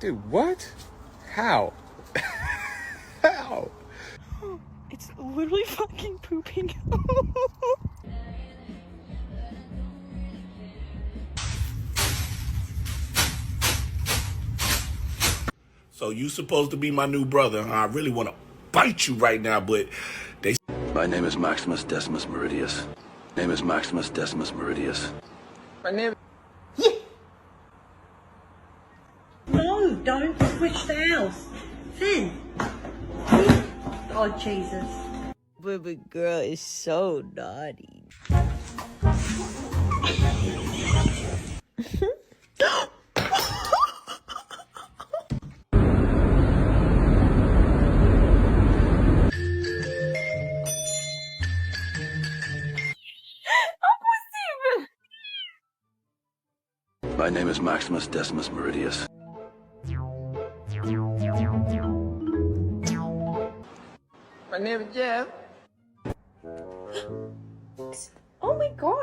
Dude, what? How? How? It's literally fucking pooping. So you supposed to be my new brother, huh? I really want to bite you right now, but they... My name is Maximus Decimus Meridius. Name is Maximus Decimus Meridius. My name. No, don't switch the house. Finn. Oh, Jesus. Baby girl is so naughty. My name is Maximus Decimus Meridius. My name is Jeff. Oh my god.